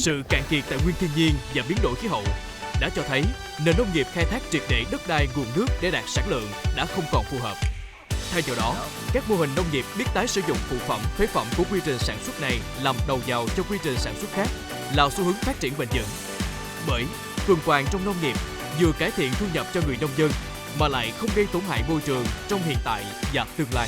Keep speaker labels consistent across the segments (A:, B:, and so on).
A: Sự cạn kiệt tài nguyên thiên nhiên và biến đổi khí hậu đã cho thấy nền nông nghiệp khai thác triệt để đất đai nguồn nước để đạt sản lượng đã không còn phù hợp. Thay vào đó, các mô hình nông nghiệp biết tái sử dụng phụ phẩm, phế phẩm của quy trình sản xuất này làm đầu vào cho quy trình sản xuất khác là xu hướng phát triển bền vững. Bởi tuần hoàn trong nông nghiệp vừa cải thiện thu nhập cho người nông dân mà lại không gây tổn hại môi trường trong hiện tại và tương lai.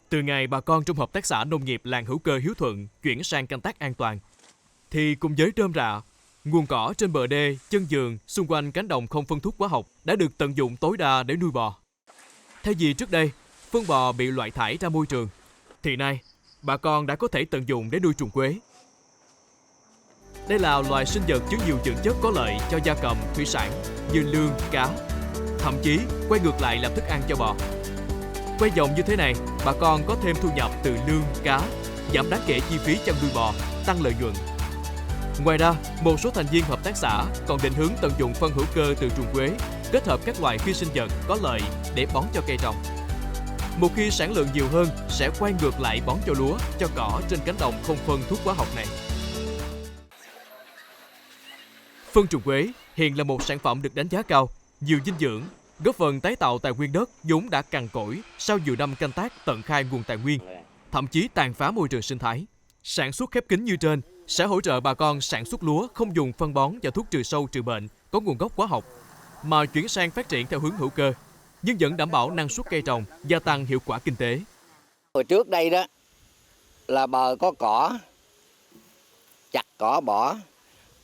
A: Từ ngày bà con trong hợp tác xã nông nghiệp làng hữu cơ Hiếu Thuận chuyển sang canh tác an toàn, thì cùng với rơm rạ, nguồn cỏ trên bờ đê, chân giường, xung quanh cánh đồng không phân thuốc hóa học đã được tận dụng tối đa để nuôi bò. Thay vì trước đây, phân bò bị loại thải ra môi trường, thì nay bà con đã có thể tận dụng để nuôi trùng quế. Đây là loài sinh vật chứa nhiều dưỡng chất có lợi cho gia cầm, thủy sản như lươn, cá, thậm chí quay ngược lại làm thức ăn cho bò. Quay vòng như thế này, bà con có thêm thu nhập từ lươn, cá, giảm đáng kể chi phí chăn nuôi bò, tăng lợi nhuận. Ngoài ra, một số thành viên hợp tác xã còn định hướng tận dụng phân hữu cơ từ trùng quế, kết hợp các loài vi sinh vật có lợi để bón cho cây trồng. Một khi sản lượng nhiều hơn, sẽ quay ngược lại bón cho lúa, cho cỏ trên cánh đồng không phân thuốc hóa học này. Phân trùng quế hiện là một sản phẩm được đánh giá cao, nhiều dinh dưỡng, góp phần tái tạo tài nguyên đất vốn đã cằn cỗi sau nhiều năm canh tác tận khai nguồn tài nguyên, thậm chí tàn phá môi trường sinh thái. Sản xuất khép kín như trên sẽ hỗ trợ bà con sản xuất lúa không dùng phân bón và thuốc trừ sâu trừ bệnh có nguồn gốc hóa học, mà chuyển sang phát triển theo hướng hữu cơ, nhưng vẫn đảm bảo năng suất cây trồng, gia tăng hiệu quả kinh tế.
B: Hồi trước đây đó là bờ có cỏ, chặt cỏ bỏ,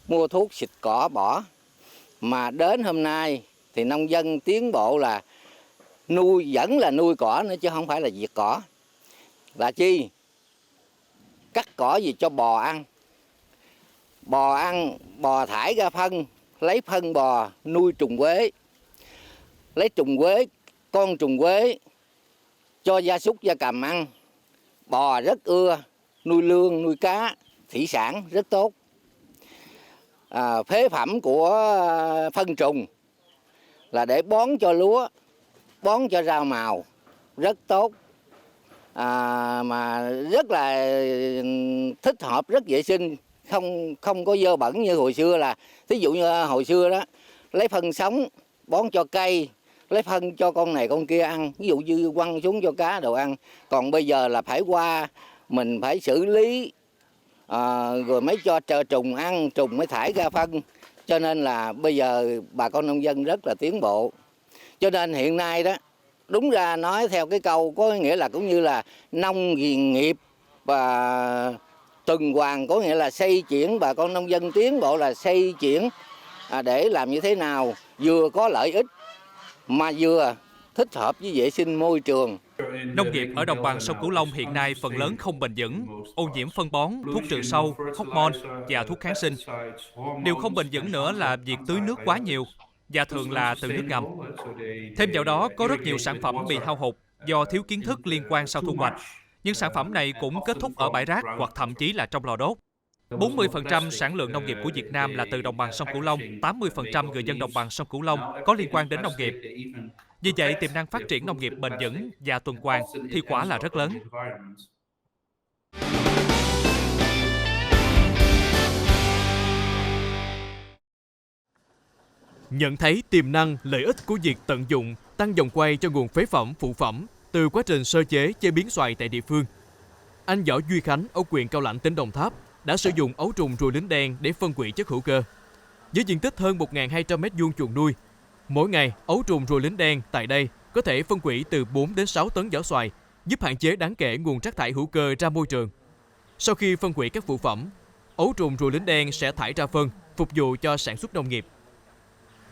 B: mua thuốc xịt cỏ bỏ, mà đến hôm nay thì nông dân tiến bộ là nuôi, vẫn là nuôi cỏ nữa chứ không phải là diệt cỏ. Là chi? Cắt cỏ gì cho bò ăn. Bò ăn, bò thải ra phân, lấy phân bò nuôi trùng quế. Lấy trùng quế, con trùng quế cho gia súc gia cầm ăn. Bò rất ưa, nuôi lươn, nuôi cá, thủy sản rất tốt. Phế phẩm của phân trùng là để bón cho lúa, bón cho rau màu, rất tốt. Mà rất là thích hợp, rất vệ sinh, không có dơ bẩn như hồi xưa. Là thí dụ như hồi xưa đó, lấy phân sống bón cho cây, lấy phân cho con này con kia ăn, ví dụ như quăng xuống cho cá đồ ăn. Còn bây giờ là phải qua, mình phải xử lý, rồi mới cho trùng ăn, trùng mới thải ra phân. Cho nên là bây giờ bà con nông dân rất là tiến bộ. Cho nên hiện nay đó, đúng ra nói theo cái câu có nghĩa là cũng như là nông nghiệp và tuần hoàn, có nghĩa là xây chuyển, bà con nông dân tiến bộ là xây chuyển để làm như thế nào vừa có lợi ích mà vừa thích hợp với vệ sinh môi trường.
A: Nông nghiệp ở đồng bằng sông Cửu Long hiện nay phần lớn không bền vững, ô nhiễm phân bón, thuốc trừ sâu, hormone và thuốc kháng sinh. Điều không bền vững nữa là việc tưới nước quá nhiều, và thường là từ nước ngầm. Thêm vào đó, có rất nhiều sản phẩm bị hao hụt do thiếu kiến thức liên quan sau thu hoạch. Nhưng sản phẩm này cũng kết thúc ở bãi rác hoặc thậm chí là trong lò đốt. 40% sản lượng nông nghiệp của Việt Nam là từ đồng bằng sông Cửu Long, 80% người dân đồng bằng sông Cửu Long có liên quan đến nông nghiệp. Vì vậy, tiềm năng phát triển nông nghiệp bền vững và tuần hoàn thì quả là rất lớn. Nhận thấy tiềm năng, lợi ích của việc tận dụng, tăng vòng quay cho nguồn phế phẩm, phụ phẩm từ quá trình sơ chế, chế biến xoài tại địa phương, anh Võ Duy Khánh ở huyện Cao Lãnh, tỉnh Đồng Tháp đã sử dụng ấu trùng ruồi lính đen để phân hủy chất hữu cơ. Với diện tích hơn 1.200 m2 chuồng nuôi, mỗi ngày ấu trùng ruồi lính đen tại đây có thể phân hủy từ 4 đến 6 tấn vỏ xoài, giúp hạn chế đáng kể nguồn rác thải hữu cơ ra môi trường. Sau khi phân hủy các phụ phẩm, ấu trùng ruồi lính đen sẽ thải ra phân, phục vụ cho sản xuất nông nghiệp.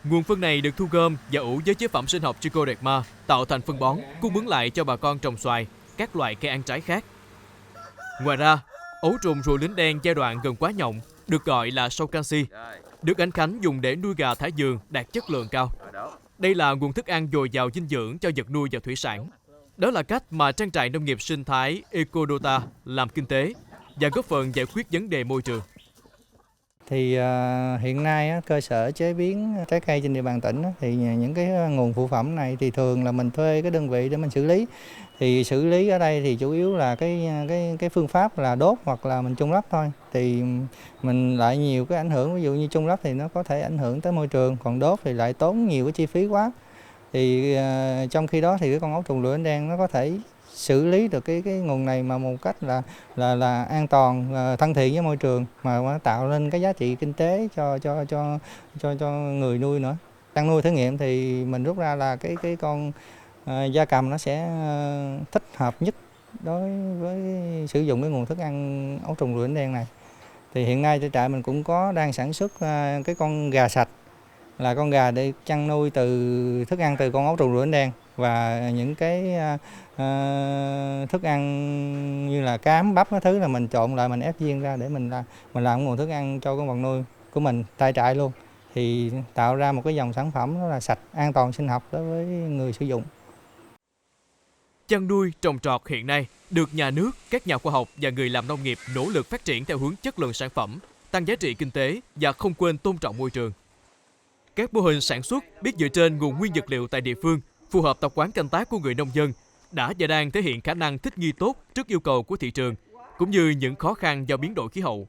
A: Nguồn phân này được thu gom và ủ với chế phẩm sinh học Trichoderma tạo thành phân bón, cung ứng lại cho bà con trồng xoài, các loại cây ăn trái khác. Ngoài ra, ấu trùng ruồi lính đen giai đoạn gần quá nhộng, được gọi là sâu canxi, được anh Khánh dùng để nuôi gà thả vườn đạt chất lượng cao. Đây là nguồn thức ăn dồi dào dinh dưỡng cho vật nuôi và thủy sản. Đó là cách mà trang trại nông nghiệp sinh thái Ecodota làm kinh tế và góp phần giải quyết vấn đề môi trường.
C: Thì hiện nay á, cơ sở chế biến trái cây trên địa bàn tỉnh á, thì những cái nguồn phụ phẩm này thì thường là mình thuê cái đơn vị để mình xử lý. Thì xử lý ở đây thì chủ yếu là cái phương pháp là đốt hoặc là mình chôn lấp thôi. Thì mình lại nhiều cái ảnh hưởng, ví dụ như chôn lấp thì nó có thể ảnh hưởng tới môi trường, còn đốt thì lại tốn nhiều cái chi phí quá. Thì trong khi đó thì cái con ốc trùng lửa đen nó có thể xử lý được cái nguồn này mà một cách là an toàn, thân thiện với môi trường, mà tạo nên cái giá trị kinh tế cho người nuôi nữa. Chăn nuôi thử nghiệm thì mình rút ra là cái con gia cầm nó sẽ thích hợp nhất đối với sử dụng cái nguồn thức ăn ốc trùng lửa đen này. Thì hiện nay tại trại mình cũng đang sản xuất cái con gà sạch, là con gà để chăn nuôi từ thức ăn từ con ốc trùng lửa đen, và những cái thức ăn như là cám, bắp cái thứ là mình trộn lại, mình ép viên ra để mình làm nguồn thức ăn cho con vật nuôi của mình tại trại luôn, thì tạo ra một cái dòng sản phẩm đó là sạch, an toàn sinh học đối với người sử dụng.
A: Chăn nuôi, trồng trọt hiện nay được nhà nước, các nhà khoa học và người làm nông nghiệp nỗ lực phát triển theo hướng chất lượng sản phẩm, tăng giá trị kinh tế và không quên tôn trọng môi trường. Các mô hình sản xuất biết dựa trên nguồn nguyên vật liệu tại địa phương, phù hợp tập quán canh tác của người nông dân, đã và đang thể hiện khả năng thích nghi tốt trước yêu cầu của thị trường, cũng như những khó khăn do biến đổi khí hậu.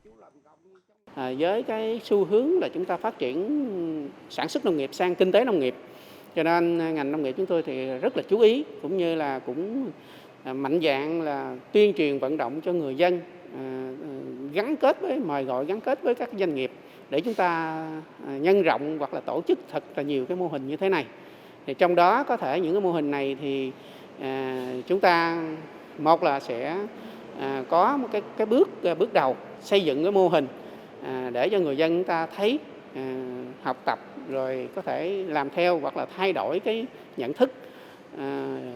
D: Với cái xu hướng là chúng ta phát triển sản xuất nông nghiệp sang kinh tế nông nghiệp, cho nên ngành nông nghiệp chúng tôi thì rất là chú ý, cũng như là cũng mạnh dạn là tuyên truyền vận động cho người dân, gắn kết với mời gọi gắn kết với các doanh nghiệp để chúng ta nhân rộng hoặc là tổ chức thật là nhiều cái mô hình như thế này. Thì trong đó có thể những cái mô hình này thì chúng ta một là sẽ có một cái bước đầu xây dựng cái mô hình để cho người dân chúng ta thấy, học tập, rồi có thể làm theo hoặc là thay đổi cái nhận thức.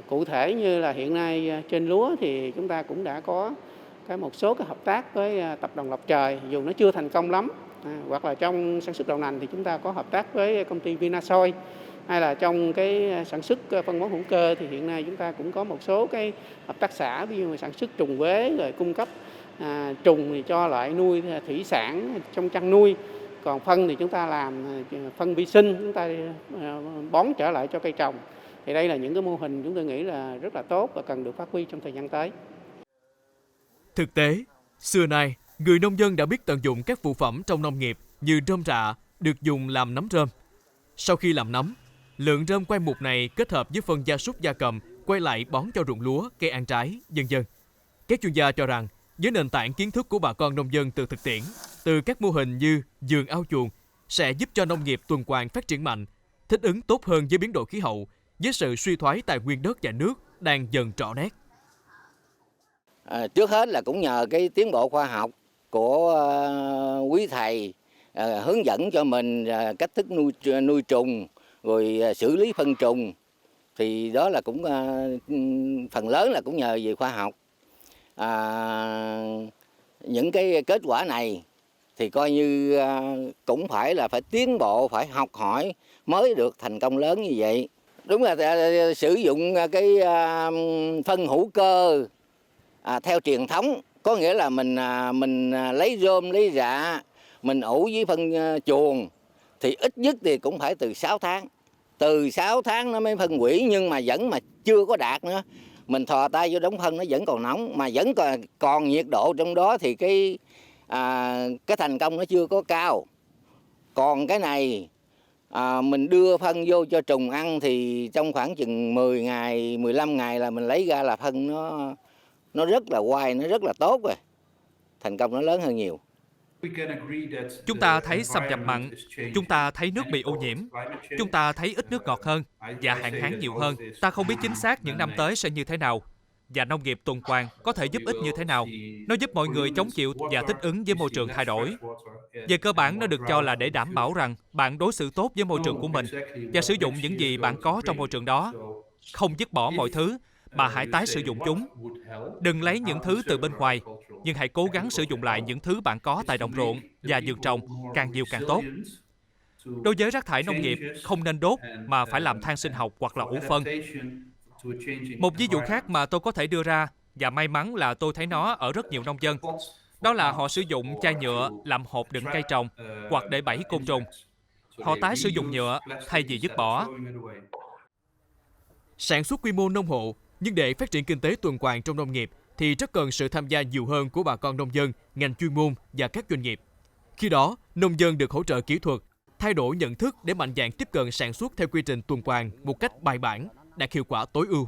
D: Cụ thể như là hiện nay trên lúa thì chúng ta cũng đã có một số cái hợp tác với tập đoàn Lộc Trời, dù nó chưa thành công lắm. Hoặc là trong sản xuất đậu nành thì chúng ta có hợp tác với công ty Vinasoy, hay là trong cái sản xuất phân bón hữu cơ thì hiện nay chúng ta cũng có một số cái hợp tác xã, ví dụ như sản xuất trùng quế, rồi cung cấp trùng thì cho loại nuôi thủy sản trong chăn nuôi, còn phân thì chúng ta làm phân vi sinh, chúng ta bón trở lại cho cây trồng. Thì đây là những cái mô hình chúng tôi nghĩ là rất là tốt và cần được phát huy trong thời gian tới.
A: Thực tế, xưa nay, người nông dân đã biết tận dụng các phụ phẩm trong nông nghiệp như rơm rạ được dùng làm nấm rơm. Sau khi làm nấm, lượng rơm quay mục này kết hợp với phân gia súc gia cầm quay lại bón cho ruộng lúa, cây ăn trái, vân vân. Các chuyên gia cho rằng, với nền tảng kiến thức của bà con nông dân từ thực tiễn, từ các mô hình như vườn ao chuồng, sẽ giúp cho nông nghiệp tuần hoàn phát triển mạnh, thích ứng tốt hơn với biến đổi khí hậu, với sự suy thoái tài nguyên đất và nước đang dần rõ nét.
B: Trước hết là cũng nhờ cái tiến bộ khoa học của quý thầy hướng dẫn cho mình cách thức nuôi trùng, rồi xử lý phân trùng, thì đó là cũng phần lớn là cũng nhờ về khoa học. Những cái kết quả này thì coi như cũng phải tiến bộ, phải học hỏi mới được thành công lớn như vậy. Đúng là sử dụng cái phân hữu cơ theo truyền thống, có nghĩa là mình lấy rơm, lấy rạ, mình ủ với phân chuồng, thì ít nhất thì cũng phải từ 6 tháng. Từ 6 tháng nó mới phân hủy, nhưng mà vẫn mà chưa có đạt nữa. Mình thò tay vô đống phân nó vẫn còn nóng, mà vẫn còn nhiệt độ trong đó, thì cái thành công nó chưa có cao. Còn cái này mình đưa phân vô cho trùng ăn thì trong khoảng chừng 10 ngày, 15 ngày là mình lấy ra là phân nó rất là oai, nó rất là tốt rồi. Thành công nó lớn hơn nhiều.
E: Chúng ta thấy xâm nhập mặn, chúng ta thấy nước bị ô nhiễm, chúng ta thấy ít nước ngọt hơn và hạn hán nhiều hơn. Ta không biết chính xác những năm tới sẽ như thế nào, và nông nghiệp tuần hoàn có thể giúp ích như thế nào. Nó giúp mọi người chống chịu và thích ứng với môi trường thay đổi. Về cơ bản, nó được cho là để đảm bảo rằng bạn đối xử tốt với môi trường của mình và sử dụng những gì bạn có trong môi trường đó. Không dứt bỏ mọi thứ, mà hãy tái sử dụng chúng. Đừng lấy những thứ từ bên ngoài, nhưng hãy cố gắng sử dụng lại những thứ bạn có tại đồng ruộng và vườn trồng, càng nhiều càng tốt. Đối với rác thải nông nghiệp, không nên đốt mà phải làm than sinh học hoặc là ủ phân. Một ví dụ khác mà tôi có thể đưa ra, và may mắn là tôi thấy nó ở rất nhiều nông dân, Đó là họ sử dụng chai nhựa làm hộp đựng cây trồng hoặc để bẫy côn trùng. Họ tái sử dụng nhựa thay vì vứt bỏ.
A: Sản xuất quy mô nông hộ, nhưng để phát triển kinh tế tuần hoàn trong nông nghiệp thì rất cần sự tham gia nhiều hơn của bà con nông dân, ngành chuyên môn và các doanh nghiệp. Khi đó, nông dân được hỗ trợ kỹ thuật, thay đổi nhận thức để mạnh dạn tiếp cận sản xuất theo quy trình tuần hoàn một cách bài bản, đạt hiệu quả tối ưu.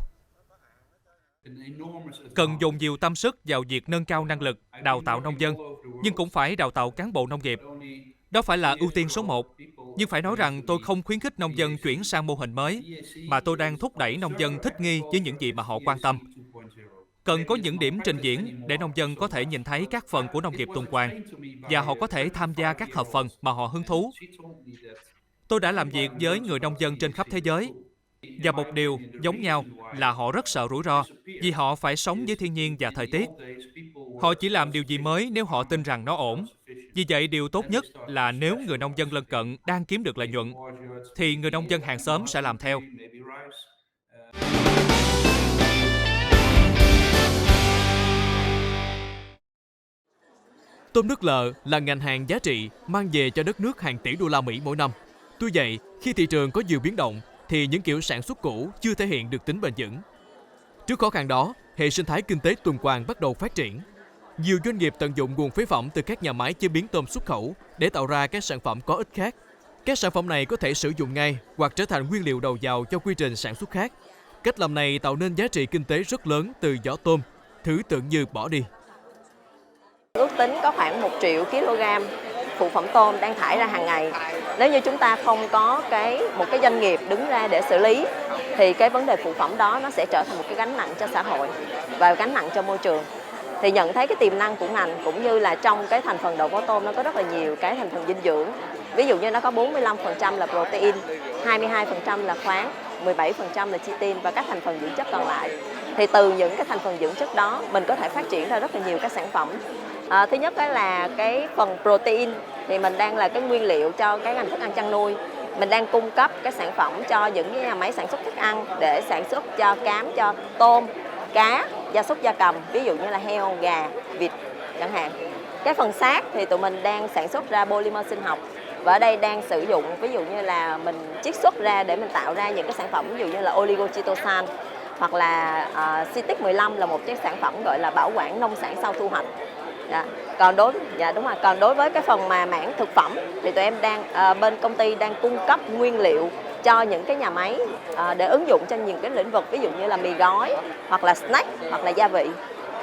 E: Cần dồn nhiều tâm sức vào việc nâng cao năng lực, đào tạo nông dân, nhưng cũng phải đào tạo cán bộ nông nghiệp. Đó phải là ưu tiên số 1. Nhưng phải nói rằng tôi không khuyến khích nông dân chuyển sang mô hình mới, mà tôi đang thúc đẩy nông dân thích nghi với những gì mà họ quan tâm. Cần có những điểm trình diễn để nông dân có thể nhìn thấy các phần của nông nghiệp tuần hoàn và họ có thể tham gia các hợp phần mà họ hứng thú. Tôi đã làm việc với người nông dân trên khắp thế giới và một điều giống nhau là họ rất sợ rủi ro vì họ phải sống với thiên nhiên và thời tiết. Họ chỉ làm điều gì mới nếu họ tin rằng nó ổn. Vì vậy, điều tốt nhất là nếu người nông dân lân cận đang kiếm được lợi nhuận, thì người nông dân hàng xóm sẽ làm theo.
A: Tôm nước lợ là ngành hàng giá trị mang về cho đất nước hàng tỷ đô la Mỹ mỗi năm. Tuy vậy, khi thị trường có nhiều biến động, thì những kiểu sản xuất cũ chưa thể hiện được tính bền vững. Trước khó khăn đó, hệ sinh thái kinh tế tuần hoàn bắt đầu phát triển. Nhiều doanh nghiệp tận dụng nguồn phế phẩm từ các nhà máy chế biến tôm xuất khẩu để tạo ra các sản phẩm có ích khác. Các sản phẩm này có thể sử dụng ngay hoặc trở thành nguyên liệu đầu vào cho quy trình sản xuất khác. Cách làm này tạo nên giá trị kinh tế rất lớn từ vỏ tôm, thứ tưởng như bỏ đi.
F: Ước tính có khoảng 1 triệu kg phụ phẩm tôm đang thải ra hàng ngày. Nếu như chúng ta không có một cái doanh nghiệp đứng ra để xử lý thì cái vấn đề phụ phẩm đó nó sẽ trở thành một cái gánh nặng cho xã hội và gánh nặng cho môi trường. Thì nhận thấy cái tiềm năng của ngành cũng như là trong cái thành phần đầu của tôm nó có rất là nhiều cái thành phần dinh dưỡng. Ví dụ như nó có 45% là protein, 22% là khoáng, 17% là chitin và các thành phần dưỡng chất còn lại. Thì từ những cái thành phần dưỡng chất đó mình có thể phát triển ra rất là nhiều các sản phẩm. Thứ nhất là cái phần protein thì mình đang là cái nguyên liệu cho cái ngành thức ăn chăn nuôi. Mình đang cung cấp cái sản phẩm cho những cái nhà máy sản xuất thức ăn để sản xuất cho cám, cho tôm, cá, gia súc gia cầm, ví dụ như là heo, gà, vịt chẳng hạn. Cái phần xác thì tụi mình đang sản xuất ra polymer sinh học và ở đây đang sử dụng ví dụ như là mình chiết xuất ra để mình tạo ra những cái sản phẩm ví dụ như là oligochitosan hoặc là Citic 15 là một cái sản phẩm gọi là bảo quản nông sản sau thu hoạch. Còn đối với cái phần mà mảng thực phẩm thì tụi em đang bên công ty đang cung cấp nguyên liệu cho những cái nhà máy để ứng dụng cho những cái lĩnh vực ví dụ như là mì gói hoặc là snack hoặc là gia vị.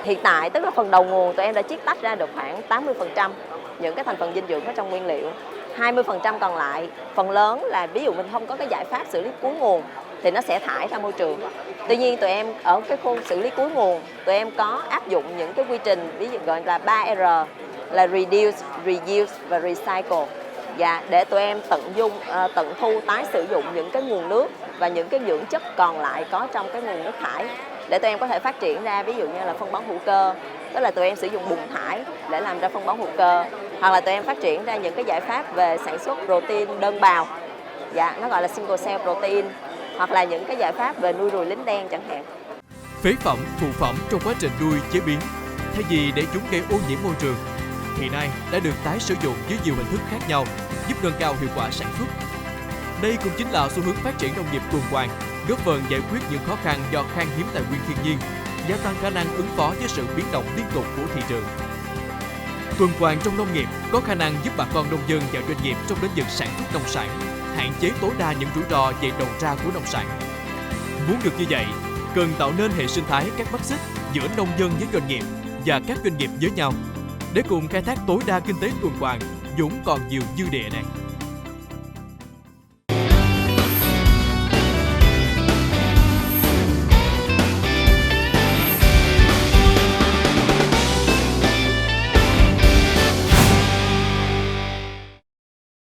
F: Hiện tại tức là phần đầu nguồn tụi em đã chiết tách ra được khoảng 80% những cái thành phần dinh dưỡng ở trong nguyên liệu. 20% còn lại phần lớn là ví dụ mình không có cái giải pháp xử lý cuối nguồn thì nó sẽ thải ra môi trường. Tuy nhiên tụi em ở cái khâu xử lý cuối nguồn tụi em có áp dụng những cái quy trình ví dụ gọi là 3R là reduce, reuse và recycle. Để tụi em tận thu tái sử dụng những cái nguồn nước và những cái dưỡng chất còn lại có trong cái nguồn nước thải để tụi em có thể phát triển ra ví dụ như là phân bón hữu cơ, tức là tụi em sử dụng bùn thải để làm ra phân bón hữu cơ, hoặc là tụi em phát triển ra những cái giải pháp về sản xuất protein đơn bào, nó gọi là single cell protein, hoặc là những cái giải pháp về nuôi ruồi lính đen chẳng hạn.
A: Phế phẩm, phụ phẩm trong quá trình nuôi chế biến, thay vì để chúng gây ô nhiễm môi trường, hiện nay đã được tái sử dụng dưới nhiều hình thức khác nhau, giúp nâng cao hiệu quả sản xuất. Đây cũng chính là xu hướng phát triển nông nghiệp tuần hoàn, góp phần giải quyết những khó khăn do khan hiếm tài nguyên thiên nhiên, gia tăng khả năng ứng phó với sự biến động liên tục của thị trường. Tuần hoàn trong nông nghiệp có khả năng giúp bà con nông dân và doanh nghiệp trong lĩnh vực sản xuất nông sản hạn chế tối đa những rủi ro về đầu ra của nông sản. Muốn được như vậy, cần tạo nên hệ sinh thái các mắt xích giữa nông dân với doanh nghiệp và các doanh nghiệp với nhau để cùng khai thác tối đa kinh tế tuần hoàn vốn còn nhiều dư địa này.